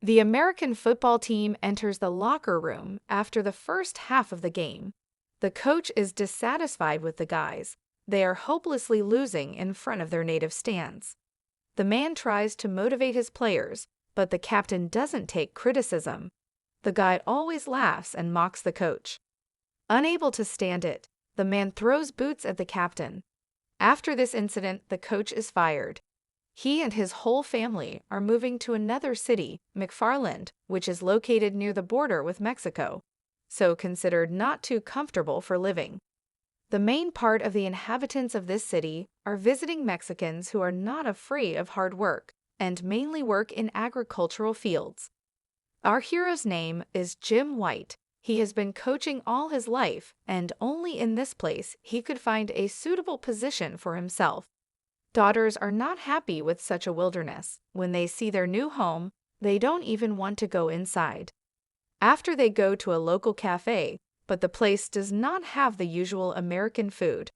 The American football team enters the locker room after the first half of the game. The coach is dissatisfied with the guys. They are hopelessly losing in front of their native stands. The man tries to motivate his players, but the captain doesn't take criticism. The guy always laughs and mocks the coach. Unable to stand it, the man throws boots at the captain. After this incident, the coach is fired. He and his whole family are moving to another city, McFarland, which is located near the border with Mexico, so considered not too comfortable for living. The main part of the inhabitants of this city are visiting Mexicans who are not afraid of hard work and mainly work in agricultural fields. Our hero's name is Jim White. He has been coaching all his life, and only in this place he could find a suitable position for himself. Daughters are not happy with such a wilderness. When they see their new home, they don't even want to go inside. After they go to a local cafe, but the place does not have the usual American food.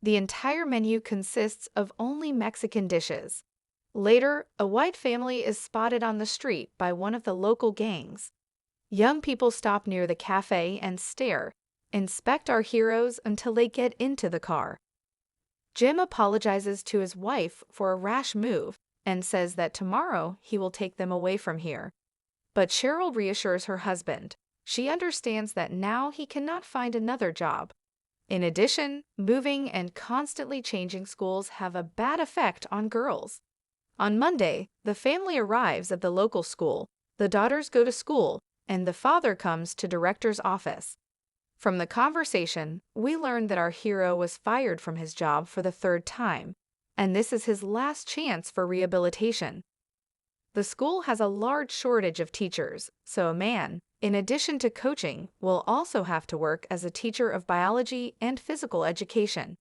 The entire menu consists of only Mexican dishes. Later, a white family is spotted on the street by one of the local gangs. Young people stop near the cafe and stare, inspect our heroes until they get into the car. Jim apologizes to his wife for a rash move and says that tomorrow he will take them away from here. But Cheryl reassures her husband. She understands that now he cannot find another job. In addition, moving and constantly changing schools have a bad effect on girls. On Monday, the family arrives at the local school. The daughters go to school, and the father comes to director's office. From the conversation, we learn that our hero was fired from his job for the third time, and this is his last chance for rehabilitation. The school has a large shortage of teachers, so a man, in addition to coaching, will also have to work as a teacher of biology and physical education.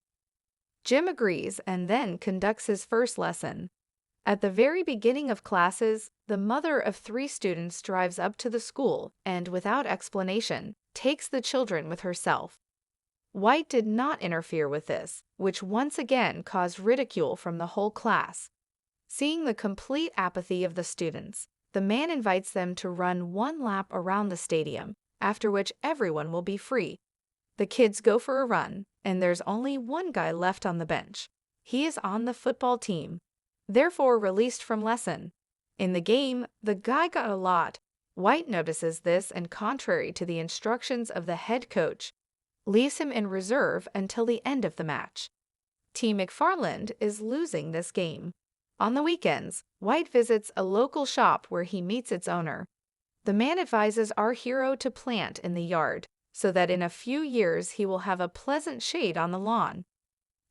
Jim agrees and then conducts his first lesson. At the very beginning of classes, the mother of 3 students drives up to the school and, without explanation, takes the children with herself. White did not interfere with this, which once again caused ridicule from the whole class. Seeing the complete apathy of the students, the man invites them to run 1 lap around the stadium, after which everyone will be free. The kids go for a run, and there's only one guy left on the bench. He is on the football team, therefore released from lesson. In the game, the guy got a lot. White notices this and, contrary to the instructions of the head coach, leaves him in reserve until the end of the match. Team McFarland is losing this game. On the weekends, White visits a local shop where he meets its owner. The man advises our hero to plant in the yard, so that in a few years he will have a pleasant shade on the lawn.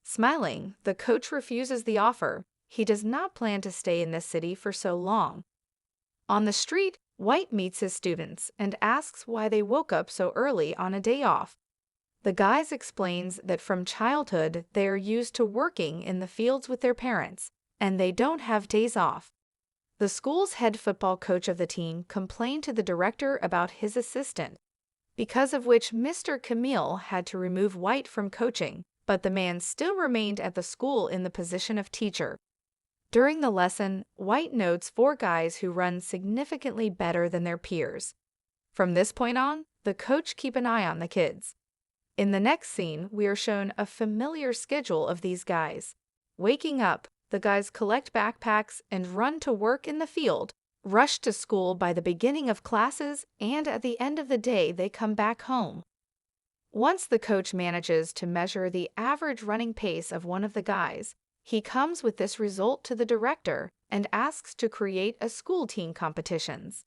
Smiling, the coach refuses the offer. He does not plan to stay in this city for so long. On the street, White meets his students and asks why they woke up so early on a day off. The guys explains that from childhood they are used to working in the fields with their parents, and they don't have days off. The school's head football coach of the team complained to the director about his assistant, because of which Mr. Camille had to remove White from coaching, but the man still remained at the school in the position of teacher. During the lesson, White notes 4 guys who run significantly better than their peers. From this point on, the coach keeps an eye on the kids. In the next scene, we are shown a familiar schedule of these guys. Waking up, the guys collect backpacks and run to work in the field, rush to school by the beginning of classes, and at the end of the day they come back home. Once the coach manages to measure the average running pace of one of the guys, he comes with this result to the director and asks to create a school team competitions.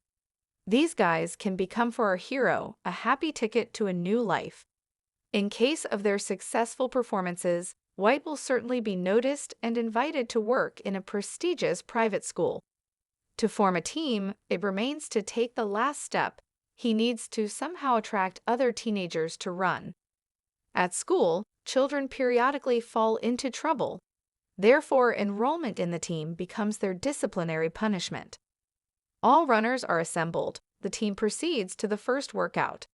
These guys can become for our hero a happy ticket to a new life. In case of their successful performances, White will certainly be noticed and invited to work in a prestigious private school. To form a team, it remains to take the last step. He needs to somehow attract other teenagers to run. At school, children periodically fall into trouble. Therefore, enrollment in the team becomes their disciplinary punishment. All runners are assembled. The team proceeds to the first workout.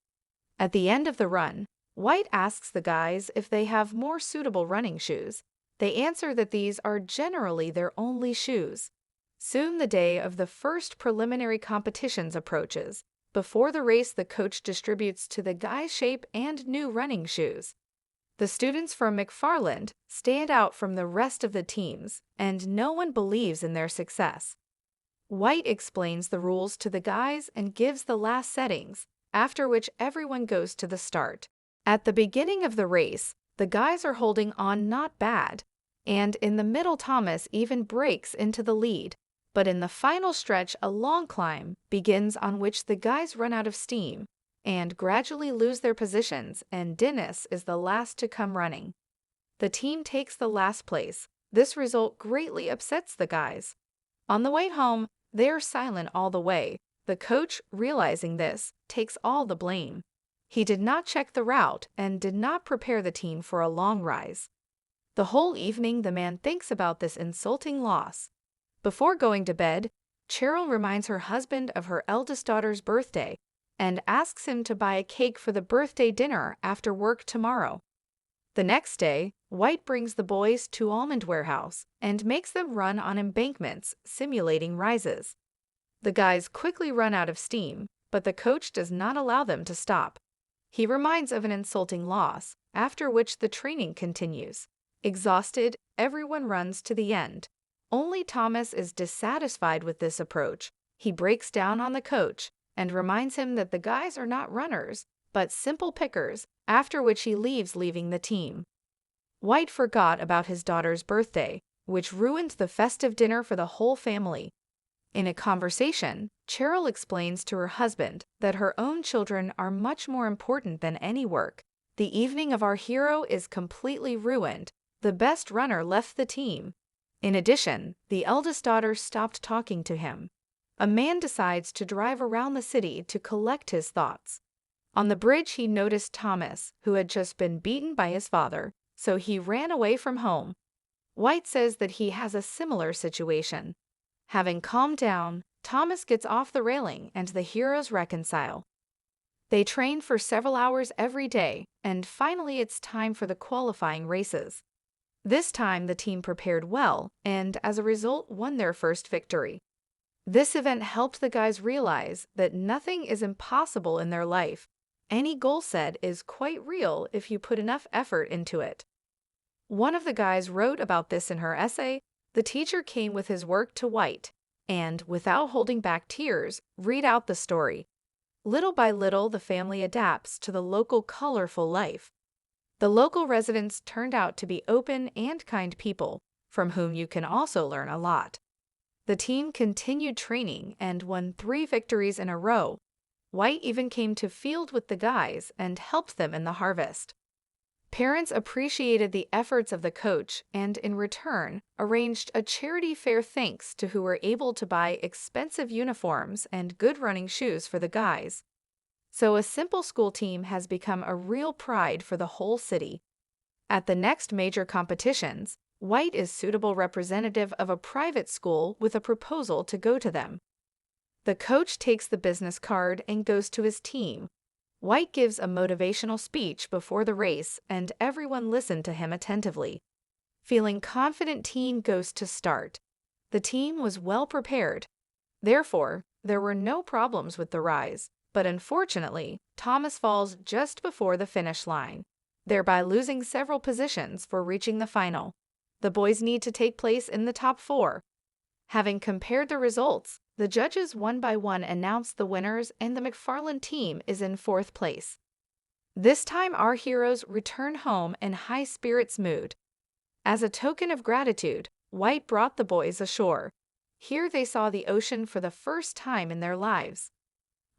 At the end of the run, White asks the guys if they have more suitable running shoes. They answer that these are generally their only shoes. Soon the day of the first preliminary competitions approaches. Before the race, the coach distributes to the guys shape and new running shoes. The students from McFarland stand out from the rest of the teams, and no one believes in their success. White explains the rules to the guys and gives the last settings, after which everyone goes to the start. At the beginning of the race, the guys are holding on not bad, and in the middle Thomas even breaks into the lead. But in the final stretch, a long climb begins on which the guys run out of steam and gradually lose their positions, and Dennis is the last to come running. The team takes the last place. This result greatly upsets the guys. On the way home, they are silent all the way. The coach, realizing this, takes all the blame. He did not check the route and did not prepare the team for a long rise. The whole evening, the man thinks about this insulting loss. Before going to bed, Cheryl reminds her husband of her eldest daughter's birthday and asks him to buy a cake for the birthday dinner after work tomorrow. The next day, White brings the boys to Almond Warehouse and makes them run on embankments, simulating rises. The guys quickly run out of steam, but the coach does not allow them to stop. He reminds of an insulting loss, after which the training continues. Exhausted, everyone runs to the end. Only Thomas is dissatisfied with this approach. He breaks down on the coach and reminds him that the guys are not runners, but simple pickers, after which he leaves, leaving the team. White forgot about his daughter's birthday, which ruined the festive dinner for the whole family. In a conversation, Cheryl explains to her husband that her own children are much more important than any work. The evening of our hero is completely ruined. The best runner left the team. In addition, the eldest daughter stopped talking to him. A man decides to drive around the city to collect his thoughts. On the bridge, he noticed Thomas, who had just been beaten by his father, so he ran away from home. White says that he has a similar situation. Having calmed down, Thomas gets off the railing and the heroes reconcile. They train for several hours every day, and finally it's time for the qualifying races. This time the team prepared well and, as a result, won their first victory. This event helped the guys realize that nothing is impossible in their life. Any goal set is quite real if you put enough effort into it. One of the guys wrote about this in her essay. The teacher came with his work to White and, without holding back tears, read out the story. Little by little, the family adapts to the local colorful life. The local residents turned out to be open and kind people, from whom you can also learn a lot. The team continued training and won 3 victories in a row. White even came to field with the guys and helped them in the harvest. Parents appreciated the efforts of the coach and, in return, arranged a charity fair thanks to who were able to buy expensive uniforms and good running shoes for the guys. So a simple school team has become a real pride for the whole city. At the next major competitions, White is suitable representative of a private school with a proposal to go to them. The coach takes the business card and goes to his team. White gives a motivational speech before the race, and everyone listened to him attentively. Feeling confident, team goes to start. The team was well prepared. Therefore, there were no problems with the rise, but unfortunately, Thomas falls just before the finish line, thereby losing several positions for reaching the final. The boys need to take place in the top 4. Having compared the results, the judges one by one announced the winners, and the McFarland team is in 4th place. This time our heroes return home in high spirits mood. As a token of gratitude, White brought the boys ashore. Here they saw the ocean for the first time in their lives.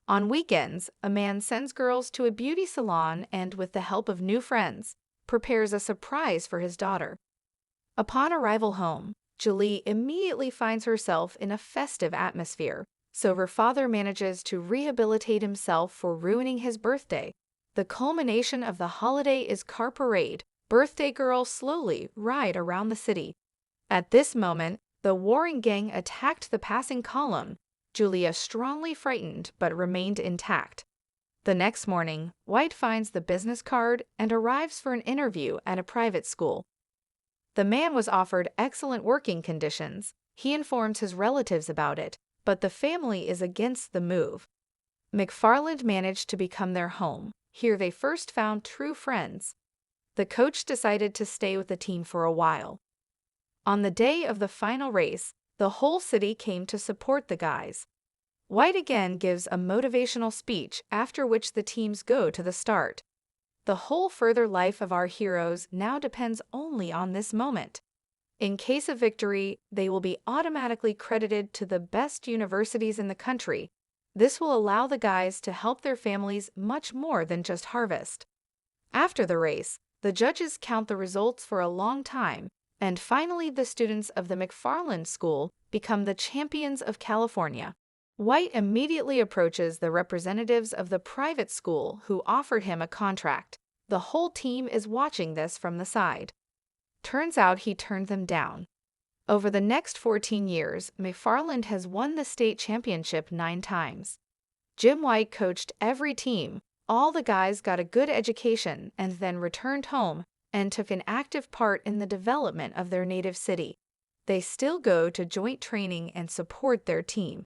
On weekends, a man sends girls to a beauty salon and, with the help of new friends, prepares a surprise for his daughter. Upon arrival home, Julie immediately finds herself in a festive atmosphere, so her father manages to rehabilitate himself for ruining his birthday. The culmination of the holiday is car parade. Birthday girls slowly ride around the city. At this moment, the warring gang attacked the passing column. Julia strongly frightened but remained intact. The next morning, White finds the business card and arrives for an interview at a private school. The man was offered excellent working conditions, He informs his relatives about it, but the family is against the move. McFarland managed to become their home. Here they first found true friends. The coach decided to stay with the team for a while. On the day of the final race, the whole city came to support the guys. White again gives a motivational speech, after which the teams go to the start. The whole further life of our heroes now depends only on this moment. In case of victory, they will be automatically credited to the best universities in the country. This will allow the guys to help their families much more than just harvest. After the race, the judges count the results for a long time, and finally the students of the McFarland School become the champions of California. White immediately approaches the representatives of the private school who offered him a contract. The whole team is watching this from the side. Turns out he turned them down. Over the next 14 years, McFarland has won the state championship 9 times. Jim White coached every team. All the guys got a good education and then returned home and took an active part in the development of their native city. They still go to joint training and support their team.